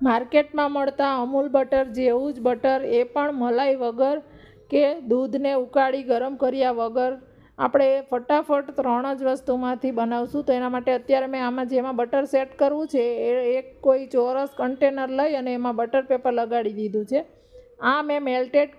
માર્કેટમાં મળતા અમૂલ બટર જેવું જ બટર, એ પણ મલાઈ વગર કે દૂધને ઉકાળી ગરમ કર્યા વગર આપણે ફટાફટ 3 જ વસ્તુમાંથી બનાવશું. તો એના માટે અત્યારે મેં આમાં જેમાં બટર સેટ કરવું છે એ એક કોઈ ચોરસ કન્ટેનર લઈ અને એમાં બટર પેપર લગાડી દીધું છે. આ મેં મેલ્ટેડ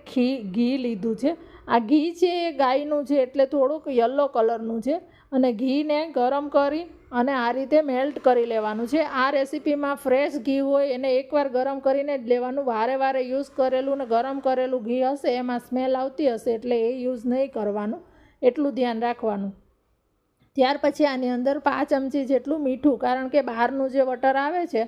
ઘી લીધું છે. આ ઘી છે એ ગાયનું છે એટલે થોડુંક યલો કલરનું છે. અને ઘીને ગરમ કરી અને આ રીતે મેલ્ટ કરી લેવાનું છે. આ રેસીપીમાં ફ્રેશ ઘી હોય એને એકવાર ગરમ કરીને જ લેવાનું. વારે વારે યુઝ કરેલું ને ગરમ કરેલું ઘી હશે એમાં સ્મેલ આવતી હશે એટલે એ યુઝ નહીં કરવાનું, એટલું ધ્યાન રાખવાનું. ત્યાર પછી આની અંદર 5 ચમચી જેટલું મીઠું, કારણ કે બહારનું જે બટર આવે છે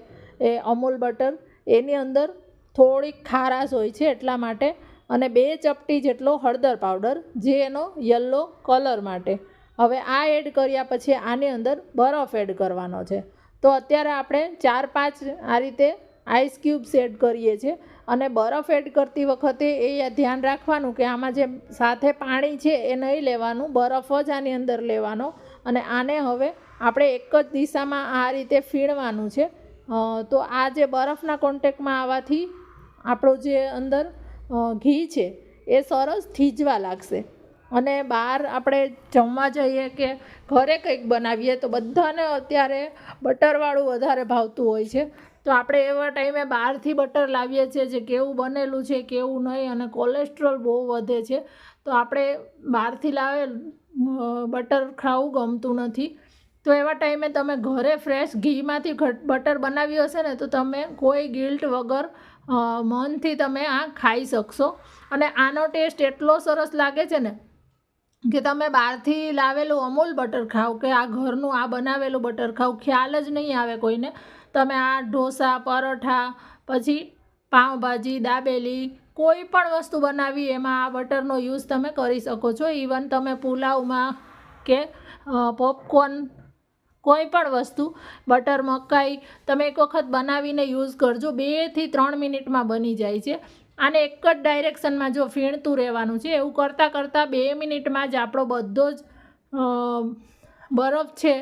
એ અમૂલ બટર એની અંદર થોડીક ખારાશ હોય છે એટલા માટે, અને 2 ચપટી જેટલો હળદર પાવડર જે એનો યલો કલર માટે. હવે આ એડ કર્યા પછી આની અંદર બરફ એડ કરવાનો છે. તો અત્યારે આપણે 4-5 આ રીતે આઈસ ક્યુબ્સ એડ કરીએ છીએ. અને બરફ એડ કરતી વખતે એ ધ્યાન રાખવાનું કે આમાં જે સાથે પાણી છે એ નહીં લેવાનું, બરફ જ આની અંદર લેવાનો. અને આને હવે આપણે એક જ દિશામાં આ રીતે ફીણવાનું છે. તો આ જે બરફના કોન્ટેક્ટમાં આવવાથી આપણું જે અંદર ઘી છે એ સરસ થીજવા લાગશે. અને બહાર આપણે જમવા જઈએ કે ઘરે કંઈક બનાવીએ તો બધાને અત્યારે બટરવાળું વધારે ભાવતું હોય છે. તો આપણે એવા ટાઈમે બહારથી બટર લાવીએ છીએ જે કેવું બનેલું છે કેવું નહીં, અને કોલેસ્ટ્રોલ બહુ વધે છે. તો આપણે બહારથી લાવેલ બટર ખાવું ગમતું નથી. તો એવા ટાઈમે તમે ઘરે ફ્રેશ ઘીમાંથી બટર બનાવ્યું હશે ને તો તમે કોઈ ગિલ્ટ વગર મનથી તમે આ ખાઈ શકશો. અને આનો ટેસ્ટ એટલો સરસ લાગે છે ને કે તમે બહારથી લાવેલું અમૂલ બટર ખાઓ કે આ ઘરનું આ બનાવેલું બટર ખાઓ, ખ્યાલ જ નહીં આવે કોઈને. તમે આ ઢોસા, પરોઠા, પછી પાઉંભાજી, દાબેલી, કોઈ પણ વસ્તુ બનાવી એમાં આ બટરનો યુઝ તમે કરી શકો છો. ઇવન તમે પુલાવમાં કે પોપકોર્ન, કોઈ પણ વસ્તુ, બટર મકાઈ તમે એક વખત બનાવીને યુઝ કરજો. 2 થી 3 મિનિટમાં બની જાય છે. આને એક જ ડાયરેક્શનમાં જો ફીણતું રહેવાનું છે. એવું કરતાં કરતાં 2 મિનિટમાં જ આપણો બધો જ બરફ છે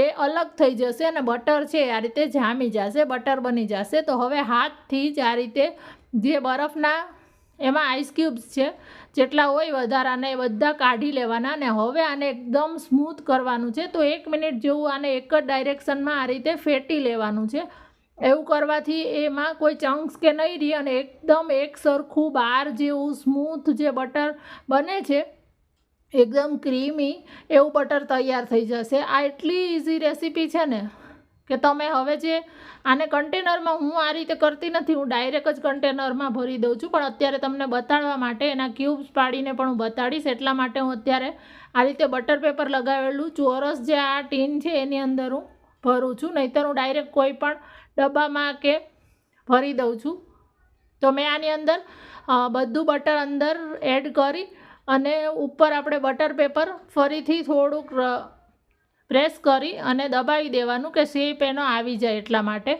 એ અલગ થઈ જશે અને બટર છે આ રીતે જામી જશે, બટર બની જશે. તો હવે હાથથી જ આ રીતે જે બરફના એમાં આઈસ ક્યુબ્સ છે જેટલા હોય વધારાના એ બધા કાઢી લેવાના. અને હવે આને એકદમ સ્મૂથ કરવાનું છે. તો 1 મિનિટ જેવું આને એક જ ડાયરેક્શનમાં આ રીતે ફેટી લેવાનું છે. એવું કરવાથી એમાં કોઈ ચંક્સ કે નહીં રહે અને એકદમ એક સરખું બહાર જેવું સ્મૂથ જે બટર બને છે, એકદમ ક્રીમી એવું બટર તૈયાર થઈ જશે. આ એટલી ઇઝી રેસીપી છે ને કે તમે હવે જે આને કન્ટેનરમાં, હું આ રીતે કરતી નથી, હું ડાયરેક્ટ જ કન્ટેનરમાં ભરી દઉં છું. પણ અત્યારે તમને બતાડવા માટે એના ક્યુબ્સ પાડીને પણ હું બતાડીશ, એટલા માટે હું અત્યારે આ રીતે બટર પેપર લગાવેલું ચોરસ જે આ ટીન છે એની અંદર હું ભરું છું. નહીંતર હું ડાયરેક્ટ કોઈ પણ ડબ્બામાં કે ભરી દઉં છું. તો મેં આની અંદર બધું બટર અંદર એડ કરી અને ઉપર આપણે બટર પેપર ફરીથી થોડુંક પ્રેસ કરી અને દબાવી દેવાનું કે શેપ એનો આવી જાય. એટલા માટે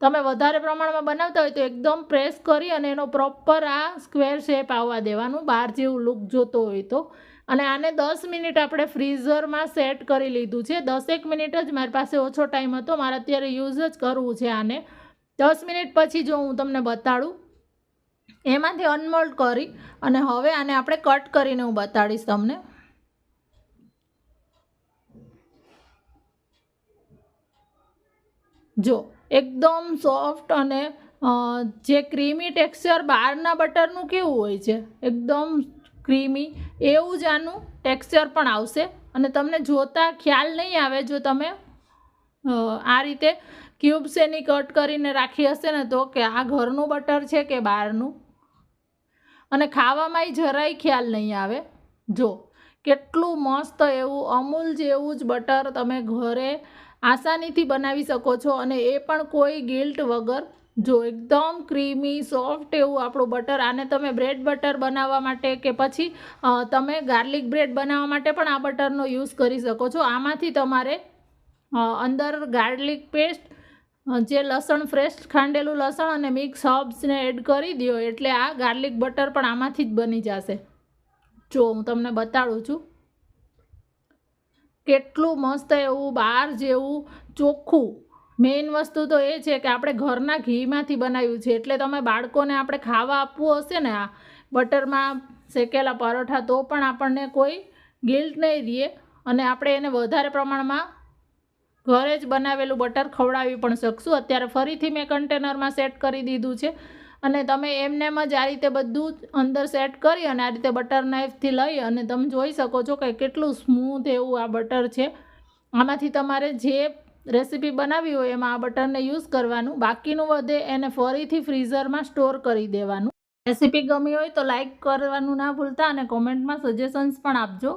તમે વધારે પ્રમાણમાં બનાવતા હોય તો એકદમ પ્રેસ કરી અને એનો પ્રોપર આ સ્ક્વેર શેપ આવવા દેવાનું, બહાર જેવું લુક જોતો હોય તો. અને આને 10 મિનિટ આપણે ફ્રીઝરમાં સેટ કરી લીધું છે. 10 મિનિટ જ મારી પાસે ઓછો ટાઈમ હતો, મારે અત્યારે યુઝ જ કરવું છે આને. 10 મિનિટ પછી જો હું તમને બતાડું, એમાંથી અનમોલ્ડ કરી અને હવે આને આપણે કટ કરીને હું બતાડીશ તમને. જો એકદમ સોફ્ટ અને જે ક્રીમી ટેક્સચર બહારના બટરનું કેવું હોય છે એકદમ ક્રીમી, એવું જ આનું ટેક્સચર પણ આવશે. અને તમને જોતાં ખ્યાલ નહીં આવે જો તમે આ રીતે ક્યુબ્સ એની કટ કરીને રાખી હશે ને તો કે આ ઘરનું બટર છે કે બહારનું. અને ખાવામાં જરાય ખ્યાલ નહીં આવે. જો કેટલું મસ્ત એવું અમૂલ જેવું જ બટર તમે ઘરે આસાનીથી બનાવી શકો છો, અને એ પણ કોઈ ગિલ્ટ વગર. જો એકદમ ક્રીમી સોફ્ટ એવું આપણું બટર. આને તમે બ્રેડ બટર બનાવવા માટે કે પછી તમે ગાર્લિક બ્રેડ બનાવવા માટે પણ આ બટરનો યુઝ કરી શકો છો. આમાંથી તમારે અંદર ગાર્લિક પેસ્ટ, જે લસણ, ફ્રેશ ખાંડેલું લસણ અને મિક્સ હર્બ્સને એડ કરી દો એટલે આ ગાર્લિક બટર પણ આમાંથી જ બની જશે. જો હું તમને બતાડું છું કેટલું મસ્ત એવું બહાર જેવું ચોખ્ખું મેઇન વસ્તુ તો એ છે કે આપણે ઘરના ઘીમાંથી બનાવ્યું છે, એટલે તમે બાળકોને આપણે ખાવા આપવું હશે ને આ બટરમાં શેકેલા પરોઠા તો પણ આપણને કોઈ ગિલ્ટ નહીં રહે, અને આપણે એને વધારે પ્રમાણમાં ઘરે જ બનાવેલું બટર ખવડાવી પણ શકશું. અત્યારે ફરીથી મેં કન્ટેનરમાં સેટ કરી દીધું છે, અને તમે એમનેમ જ આ રીતે બધું અંદર સેટ કરી અને આ રીતે બટર નાઇફથી લઈ અને તમે જોઈ શકો છો કે કેટલું સ્મૂથ એવું આ બટર છે. આમાંથી તમારે જે રેસીપી બનાવી હોય એમાં આ બટરને યુઝ કરવાનું, બાકીનું વધે એને ફરીથી ફ્રીઝરમાં સ્ટોર કરી દેવાનું. રેસીપી ગમી હોય તો લાઈક કરવાનું ના ભૂલતા અને કોમેન્ટમાં સજેશન્સ પણ આપજો.